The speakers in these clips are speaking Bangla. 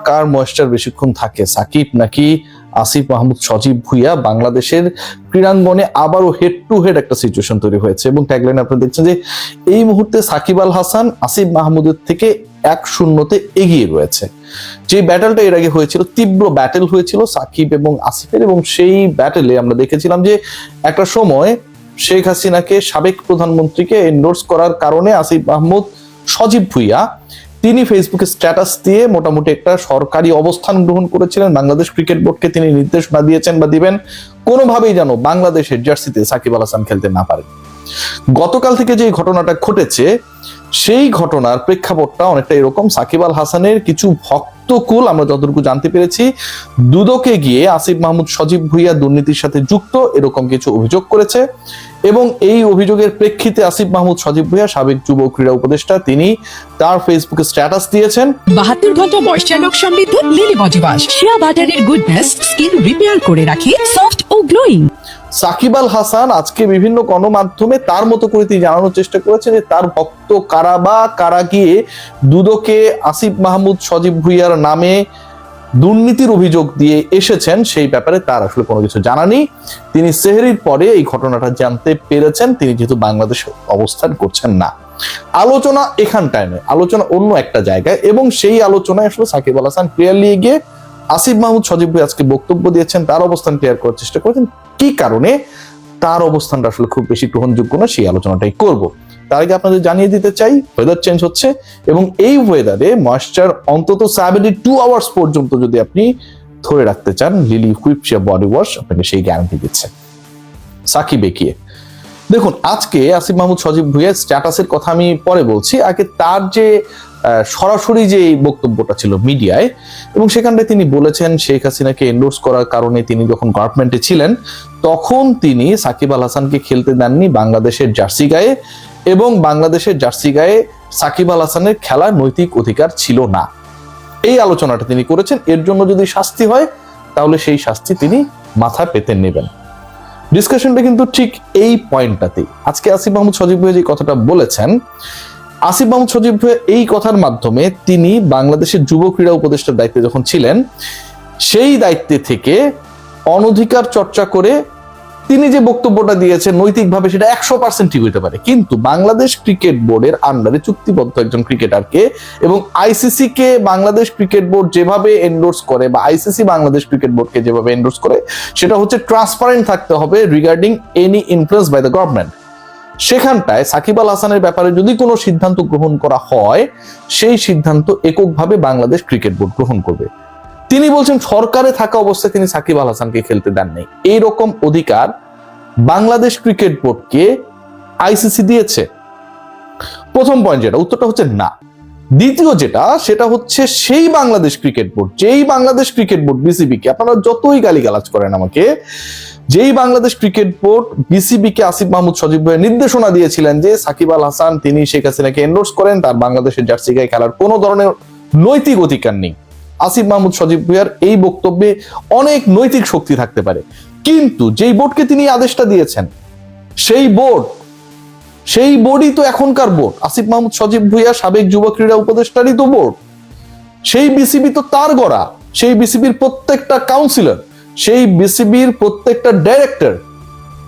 কার ময়েশ্চার বেশিক্ষণ থাকে, সাকিব নাকি আসিফ মাহমুদ সজীব ভুঁইয়া? বাংলাদেশের ক্রীড়াঙ্গনে আবারও হেড টু হেড একটা সিচুয়েশন তৈরি হয়েছে এবং ট্যাগলাইন আপনারা দেখছেন যে এই মুহূর্তে সাকিব আল হাসান আসিফ মাহমুদের থেকে 1-0 এগিয়ে রয়েছে। যে ব্যাটেলটা এর আগে হয়েছিল, তীব্র ব্যাটেল হয়েছিল সাকিব এবং আসিফের, এবং সেই ব্যাটেলে আমরা দেখেছিলাম যে একটা সময় শেখ হাসিনাকে, সাবেক প্রধানমন্ত্রীকে এন্ডোর্স করার কারণে আসিফ মাহমুদ সজীব ভুঁইয়া তিনি ফেসবুকে স্ট্যাটাস দিয়ে মোটামুটি একটা সরকারি অবস্থান গ্রহণ করেছিলেন। বাংলাদেশ ক্রিকেট বোর্ডকে তিনি নির্দেশনা দিয়েছেন বা দিবেন কোনোভাবেই যেন বাংলাদেশের জার্সিতে সাকিব আল হাসান খেলতে না পারে। গতকাল থেকে যে ঘটনাটা ঘটেছে সেই ঘটনার প্রেক্ষাপটটা অনেকটা এরকম। সাকিব আল হাসানের কিছু ভক্তকুল, আমরা যতটুকু জানতে পেরেছি, দুদকে গিয়ে আসিফ মাহমুদ সজীব ভুঁইয়া দুর্নীতির সাথে যুক্ত এরকম কিছু অভিযোগ করেছে এবং এই অভিযোগের প্রেক্ষিতে আসিফ মাহমুদ সজীব ভুঁইয়া, সাবেক যুব ক্রীড়া উপদেষ্টা, তিনি তার ফেসবুকে স্ট্যাটাস দিয়েছেন 72 ঘন্টা ময়েশ্চার লোক সমৃদ্ধ লিলি বডি ওয়াশ, শিয়া বাটারের গুডনেস স্কিন রিপেয়ার করে রাখে সফট ও গ্লোয়িং। সাকিব আল হাসান আজকে বিভিন্ন গণমাধ্যমে তার মতো করে তিনি জানানোর চেষ্টা করেছেন যে তার ভক্ত কারা বা কারা গিয়ে দুদকে আসিফ মাহমুদ সজীব ভুঁইয়ার নামে দুর্নীতির অভিযোগ দিয়ে এসেছেন, সেই ব্যাপারে তার আসলে কোনো কিছু জানা নেই। তিনি সেহরির পরে এই ঘটনাটা জানতে পেরেছেন, তিনি যেহেতু বাংলাদেশে অবস্থান করছেন না। আলোচনা এখানটায় নয়, আলোচনা অন্য একটা জায়গায়, এবং সেই আলোচনায় আসলে সাকিব আল হাসান ক্লিয়ারলি গিয়ে আসিফ মাহমুদ সজীব ভুঁইয়া আজকে বক্তব্য দিয়েছেন, তার অবস্থান ক্লিয়ার করার চেষ্টা করেছেন। কি কারণে তার অবস্থানটা আসলে খুব বেশি গ্রহণযোগ্য না, সেই আলোচনাটাই করব। তার আগে আপনাদের জানিয়ে দিতে চাই, ওয়েদার চেঞ্জ হচ্ছে এবং এই ওয়েদারে ময়েশ্চার অন্তত 72 আওয়ার্স পর্যন্ত যদি আপনি ধরে রাখতে চান, লিলি হুইপ শিয়া বডি ওয়াশ আপনাকে সেই গ্যারান্টি দিচ্ছে। সাকিবে গিয়ে দেখুন, আজকে আসিফ মাহমুদ সজীব ভুঁইয়ার স্ট্যাটাসের কথা আমি পরে বলছি, আগে তার যে সরাসরি যে বক্তব্যটা ছিল মিডিয়ায়, এবং সেখানটায় তিনি বলেছেন শেখ হাসিনাকে এন্ডোর্স করার কারণে তিনি যখন গভর্নমেন্টে ছিলেন তখন তিনি সাকিব আল হাসানকে খেলতে দেননি বাংলাদেশের জার্সি গায়ে, এবং বাংলাদেশের জার্সি গায়ে সাকিব আল হাসানের খেলার নৈতিক অধিকার ছিল না। এই আলোচনাটা তিনি করেছেন। এর জন্য যদি শাস্তি হয় তাহলে সেই শাস্তি তিনি মাথা পেতে নেবেন। ডিসকাশনটা কিন্তু ঠিক এই পয়েন্টটাতেই। আজকে আসিফ মাহমুদ সজীব ভুঁইয়া যে কথাটা বলেছেন, আসিফ মাহমুদ সজীব ভুঁইয়া এই কথার মাধ্যমে তিনি বাংলাদেশের যুব ক্রীড়া উপদেষ্টার দায়িত্বে যখন ছিলেন, সেই দায়িত্বে থেকে অনধিকার চর্চা করে তিনি যে বক্তব্যটা দিয়েছেন নৈতিকভাবে সেটা 100% ঠিক হইতে পারে, কিন্তু বাংলাদেশ ক্রিকেট বোর্ডের আন্ডারে চুক্তিবদ্ধ একজন ক্রিকেটারকে এবং আইসিসি কে বাংলাদেশ ক্রিকেট বোর্ড যেভাবে এন্ডোর্স করে বা আইসিসি বাংলাদেশ ক্রিকেট বোর্ডকে যেভাবে এন্ডোর্স করে, সেটা হচ্ছে ট্রান্সপারেন্ট থাকতে হবে regarding any influence by the government. সেখানটায় সাকিব আল হাসানের ব্যাপারে যদি কোনো সিদ্ধান্ত গ্রহণ করা হয়, সেই সিদ্ধান্ত এককভাবে বাংলাদেশ ক্রিকেট বোর্ড গ্রহণ করবে। তিনি বলছেন সরকারে থাকা অবস্থায় তিনি সাকিব আল হাসানকে খেলতে দেন নাই, এইরকম অধিকার বাংলাদেশ ক্রিকেট বোর্ডকে আইসিসি দিয়েছে। প্রথম পয়েন্ট যেটা, উত্তরটা হচ্ছে না। দ্বিতীয় যেটা, সেটা হচ্ছে সেই বাংলাদেশ ক্রিকেট বোর্ড, যেই বাংলাদেশ ক্রিকেট বোর্ড বিসিবি কে, আপনারা যতই গালিগালাজ করেন আমাকে, যেই বাংলাদেশ ক্রিকেট বোর্ড বিসিবি কে আসিফ মাহমুদ সজীব ভুঁইয়া নির্দেশনা দিয়েছিলেন যে সাকিব আল হাসান তিনি শেখ হাসিনাকে এন্ডোর্স করেন, তার বাংলাদেশের জার্সি গায়ে খেলার কোনো ধরনের নৈতিক অধিকার নেই। আসিফ মাহমুদ সজীব ভুঁইয়ার এই বক্তব্যে অনেক নৈতিক শক্তি থাকতে পারে, কিন্তু যেই বোর্ডকে তিনি আদেশটা দিয়েছেন সেই বোর্ডই তো এখনকার বোর্ড। আসিফ মাহমুদ সজীব ভুঁইয়া সাবেক যুব ক্রীড়া উপদেষ্টারই তো বোর্ড। সেই বিসিবি তো তার গড়া, সেই বিসিবির প্রত্যেকটা কাউন্সিলর, সেই বিসিবির প্রত্যেকটা ডাইরেক্টর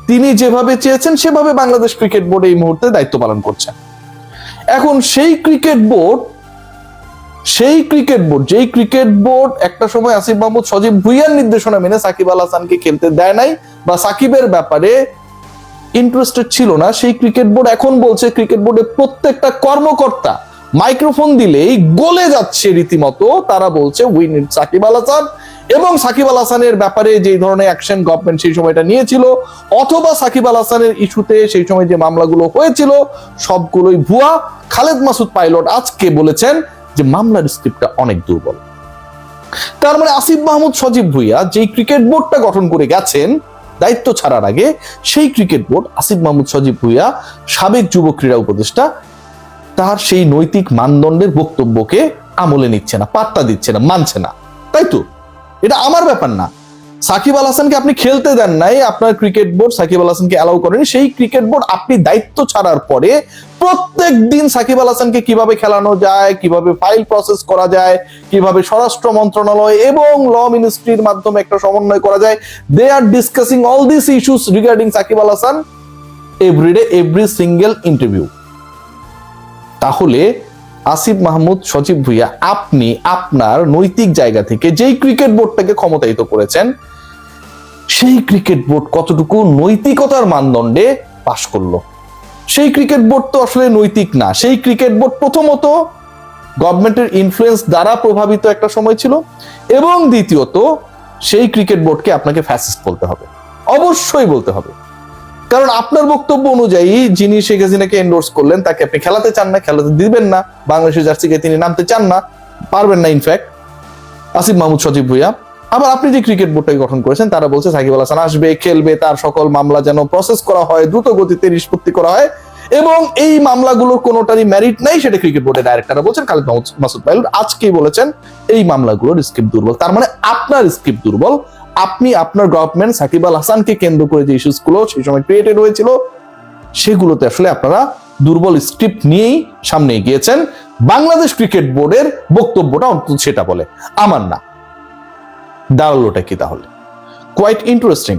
তিনি যেভাবে চেয়েছেন সেভাবে বাংলাদেশ ক্রিকেট বোর্ড এই মুহূর্তে দায়িত্ব পালন করছেন। এখন সেই ক্রিকেট বোর্ড যেই ক্রিকেট বোর্ড একটা সময় আসিফ মাহমুদ সজীব ভুঁইয়ার নির্দেশনা মেনে সাকিব আল হাসানকে খেলতে দেয় নাই বা সাকিবের ব্যাপারে ইন্টারেস্টেড ছিল না, সেই ক্রিকেট বোর্ড এখন বলছে ক্রিকেট বোর্ডের প্রত্যেকটা কর্মকর্তা মাইক্রোফোন দিলেই গলে যাচ্ছে রীতিমতো। তারা বলছে উই নিড সাকিব আল হাসান, এবং সাকিব আল হাসানের ব্যাপারে যে ধরনের অ্যাকশন গভর্নমেন্ট সেই সময়টা নিয়েছিল, অথবা সাকিব আল হাসানের ইস্যুতে সেই সময় যে মামলাগুলো হয়েছিল সবগুলোই ভুয়া। খালেদ মাসুদ পাইলট আজকে বলেছেন যে মামলার স্ক্রিপ্টটা অনেক দুর্বল। তার মানে আসিফ মাহমুদ সজীব ভুঁইয়া যেই ক্রিকেট বোর্ডটা গঠন করে গেছেন দায়িত্ব ছাড়ার আগে, সেই ক্রিকেট বোর্ড আসিফ মাহমুদ সজীব ভুঁইয়া সাবেক যুব ক্রীড়া উপদেষ্টা তার সেই নৈতিক মানদণ্ডের বক্তব্যকে আমলে নিচ্ছে না, পাত্তা দিচ্ছে না, মানছে না। তাই তো, এটা আমার ব্যাপার না, সাকিব আল হাসানকে আপনি খেলতে দেন নাই, আপনার ক্রিকেট বোর্ড সাকিব আল হাসানকে অ্যালাউ করেনি। সেই ক্রিকেট বোর্ড আপনি দায়িত্ব ছাড়ার পরে প্রত্যেক দিন সাকিব আল হাসানকে কিভাবে খেলানো যায়, কিভাবে ফাইল প্রসেস করা যায়, কিভাবে স্বরাষ্ট্র মন্ত্রণালয় এবং ল মিনিস্ট্রির মাধ্যমে একটা সমন্বয় করা যায়, they are discussing all this issues regarding Shakib Al Hasan everyday, every single interview. তাহলে আসিফ মাহমুদ সজীব ভুঁইয়া, আপনি আপনার নৈতিক জায়গা থেকে যেই ক্রিকেট বোর্ডটাকে ক্ষমতায়িত করেছেন, সেই ক্রিকেট বোর্ড কতটুকু নৈতিকতার মানদণ্ডে পাশ করলো? সেই ক্রিকেট বোর্ড তো আসলে নৈতিক না। সেই ক্রিকেট বোর্ড প্রথমত গভর্নমেন্টের ইনফ্লুয়েন্স দ্বারা প্রভাবিত একটা সময় ছিল, এবং দ্বিতীয়ত সেই ক্রিকেট বোর্ডকে আপনাকে ফ্যাসিস্ট বলতে হবে, অবশ্যই বলতে হবে। কারণ আপনার বক্তব্য অনুযায়ী যিনি শেখ হাসিনাকে এন্ডোর্স করলেন তাকে আপনি খেলাতে চান না, খেলাতে দিবেন না, বাংলাদেশের জার্সিকে তিনি নামতে চান না, পারবেন না ইনফ্যাক্ট আসিফ মাহমুদ সজীব ভুঁইয়া। আবার আপনি যে ক্রিকেট বোর্ডটাকে গঠন করেছেন তারা বলছে সাকিব আল হাসান আসবে, খেলবে, তার সকল মামলা যেন প্রসেস করা হয়, দ্রুত গতিতে নিষ্পত্তি করা হয়, এবং এই মামলাগুলোর কোনোটারই মেরিট নাই, সেটা ক্রিকেট বোর্ডের ডাইরেক্টররা বলছেন। খালেদ মাসুদ পাইলট আজকেই বলেছেন এই মামলাগুলোর স্ক্রিপ্ট দুর্বল। তার মানে আপনার স্ক্রিপ্ট দুর্বল। আপনি আপনার গভর্নমেন্ট সাকিব আল হাসানকে কেন্দ্র করে যে ইস্যুস গুলো সেই সময় ক্রিয়েটেড হয়েছিল, সেগুলোতে আসলে আপনারা দুর্বল স্ক্রিপ্ট নিয়েই সামনে এগিয়েছেন। বাংলাদেশ ক্রিকেট বোর্ডের বক্তব্যটা অন্তত সেটা বলে, আমার না। দাঁড়ালোটা কি তাহলে? Quite interesting.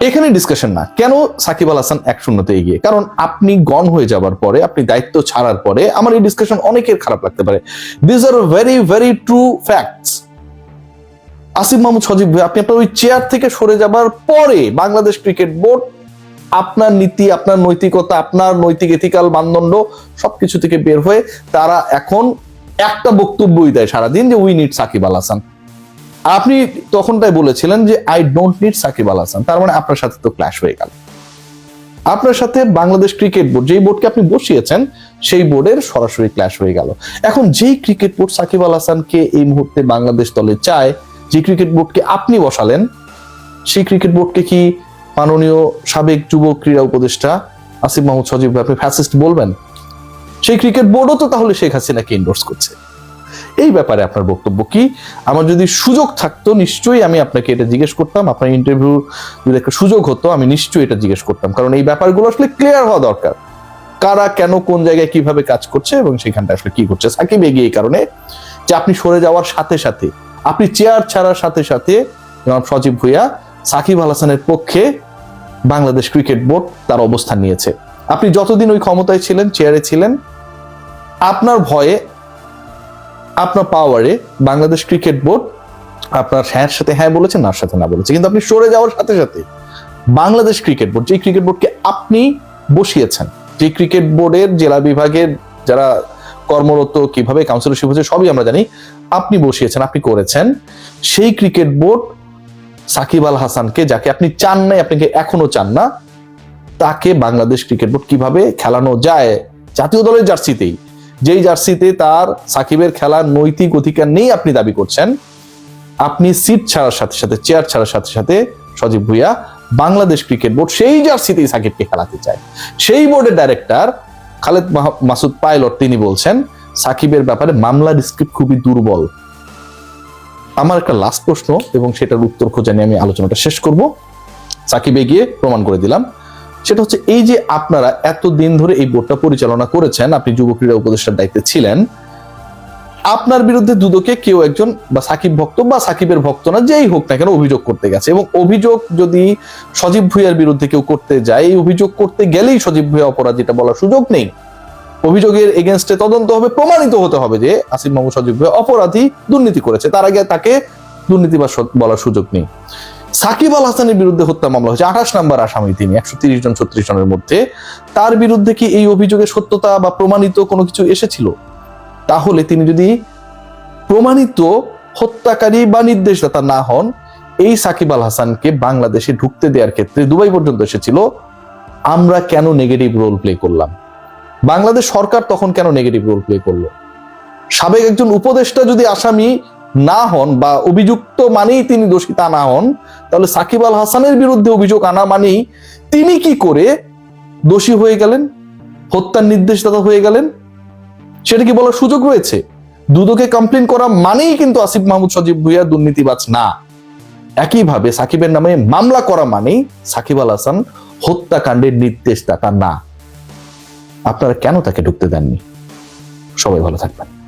এখানে ডিসকাশন না কেন সাকিব আল হাসান 1-0 এগিয়ে, কারণ আপনি গন হয়ে যাবার পরে, আপনি দায়িত্ব ছাড়ার পরে আমার এই ডিসকাশন অনেকের খারাপ লাগতে পারে। This are very very true facts. Asif Mahmud Sajib ভাই, আপনি আপনার ওই চেয়ার থেকে সরে যাবার পরে বাংলাদেশ ক্রিকেট বোর্ড আপনার নীতি, আপনার নৈতিকতা, আপনার নৈতিক এথিক্যাল মানদণ্ড সবকিছু থেকে বের হয়ে তারা এখন একটা বক্তব্যই দেয় সারাদিন, যে উই নিড সাকিব আল হাসান। আপনি তখনটাই বলেছিলেন যে I don't need Shakib Al Hasan. তার মানে আপনার সাথে তো ক্ল্যাশ হয়ে গেল। আপনার সাথে বাংলাদেশ ক্রিকেট বোর্ড, যেই বোর্ডকে আপনি বসিয়েছেন, সেই বোর্ডের সরাসরি ক্ল্যাশ হয়ে গেল। এখন যেই ক্রিকেট বোর্ড সাকিব আল হাসানকে এই মুহূর্তে বাংলাদেশ দলে চায়, যে ক্রিকেট বোর্ডকে আপনি বসালেন, সেই ক্রিকেট বোর্ডকে কি মাননীয় সাবেক যুব ক্রীড়া উপদেষ্টা আসিফ মাহমুদ সজীব আপনি ফ্যাসিস্ট বলবেন? সেই ক্রিকেট বোর্ডও তো তাহলে শেখ হাসিনাকে এন্ডোর্স করছে। এই ব্যাপারে আপনার বক্তব্য কি? আমার যদি সুযোগ থাকতো নিশ্চয়ই আমি আপনাকে এটা জিজ্ঞেস করতাম। আপনার ইন্টারভিউ যদি একটা সুযোগ হতো আমি নিশ্চয়ই এটা জিজ্ঞেস করতাম, কারণ এই ব্যাপারগুলো আসলে ক্লিয়ার হওয়া দরকার। কারা কেন কোন জায়গায় কিভাবে কাজ করছে এবং সেখানটা আসলে কি করছে। সাকিব এগিয়ে এই কারণে যে আপনি সরে যাওয়ার সাথে সাথে, আপনি চেয়ার ছাড়ার সাথে সাথে সজীব ভুঁইয়া সাকিব আল হাসানের পক্ষে বাংলাদেশ ক্রিকেট বোর্ড তার অবস্থান নিয়েছে। আপনি যতদিন ওই ক্ষমতায় ছিলেন, চেয়ারে ছিলেন, আপনার ভয়ে, আপনার পাওয়ারে বাংলাদেশ ক্রিকেট বোর্ড আপনার হ্যাঁ সাথে হ্যাঁ বলেছে, নার সাথে না বলেছে। কিন্তু আপনি সরে যাওয়ার সাথে সাথে বাংলাদেশ ক্রিকেট বোর্ড, যে ক্রিকেট বোর্ডকে আপনি বসিয়েছেন, যে ক্রিকেট বোর্ডের জেলা বিভাগের যারা কর্মরত, কিভাবে কাউন্সিলরশিপ হচ্ছে সবই আমরা জানি, আপনি বসিয়েছেন, আপনি করেছেন। সেই ক্রিকেট বোর্ড সাকিব আল হাসানকে, যাকে আপনি চান নাই, আপনাকে এখনো চান না, তাকে বাংলাদেশ ক্রিকেট বোর্ড কিভাবে খেলানো যায় জাতীয় দলের জার্সিতেই, যেই জার্সিতে তার সাকিবের খেলার নৈতিক অধিকার নেই আপনি দাবি করছেন, আপনি সিট ছাড়ার সাথে সাথে, চেয়ার ছাড়ার সাথে সাথে সজীব ভুঁইয়া বাংলাদেশ ক্রিকেট বোর্ড সেই জার্সিতেই সাকিবকে খেলাতে চায়। সেই বোর্ডের ডাইরেক্টর খালেদ মাসুদ পাইলট তিনি বলছেন সাকিবের ব্যাপারে মামলার স্ক্রিপ্ট খুবই দুর্বল। আমার একটা লাস্ট প্রশ্ন এবং সেটার উত্তর খোঁজা নিয়ে আমি আলোচনাটা শেষ করব। সাকিবে গিয়ে প্রমাণ করে দিলাম। সেটা হচ্ছে এই যে আপনারা এতদিন ধরে এই বোর্ডটা পরিচালনা করেছেন, আপনি যুব ক্রীড়া উপদেষ্টার দায়িত্বে ছিলেন, আপনার বিরুদ্ধে দুদকে কেউ একজন বা সাকিব ভক্ত বা সাকিবের ভক্ত না যেই হোক না কেন অভিযোগ করতে গেছে, এবং অভিযোগ যদি সজীব ভুঁইয়ার বিরুদ্ধে কেউ করতে যায়, এই অভিযোগ করতে গেলেই সজীব ভুঁইয়া অপরাধী এটা বলার সুযোগ নেই। অভিযোগের এগেনস্টে তদন্ত হবে, প্রমাণিত হতে হবে যে আসিফ মাহমুদ সজীব ভুঁইয়া অপরাধী, দুর্নীতি করেছে, তার আগে তাকে দুর্নীতিবাজ বলার সুযোগ নেই। সাকিব আল হাসানের বিরুদ্ধে হত্যা মামলা হয়েছে, 28 নম্বর আসামি তিনি 130 জন 36 জনের মধ্যে। তার বিরুদ্ধে কি এই অভিযোগের সত্যতা বা প্রমাণিত কোনো কিছু এসেছিল? তাহলে তিনি যদি প্রমাণিত হত্যাকারী বা নির্দেশদাতা না হন, এই সাকিব আল হাসানকে বাংলাদেশে ঢুকতে দেওয়ার ক্ষেত্রে দুবাই পর্যন্ত এসেছিল, আমরা কেন নেগেটিভ রোল প্লে করলাম? বাংলাদেশ সরকার তখন কেন নেগেটিভ রোল প্লে করলো? সাবেক একজন উপদেষ্টা যদি আসামি না হন বা অভিযুক্ত মানেই তিনি দোষী তা না হন, তাহলে সাকিব আল হাসানের বিরুদ্ধে অভিযোগ আনা মানেই তিনি কি করে দোষী হয়ে গেলেন, হত্যার নির্দেশদাতা হয়ে গেলেন? সেটা কি বলার সুযোগ রয়েছে? দুদকে কমপ্লেন করা মানেই কিন্তু আসিফ মাহমুদ সজীব ভুঁইয়া দুর্নীতিবাজ না। একইভাবে সাকিবের নামে মামলা করা মানেই সাকিব আল হাসান হত্যাকাণ্ডের নির্দেশদাতা না। আপনারা কেন তাকে ঢুকতে দেননি? সবাই ভালো থাকবেন।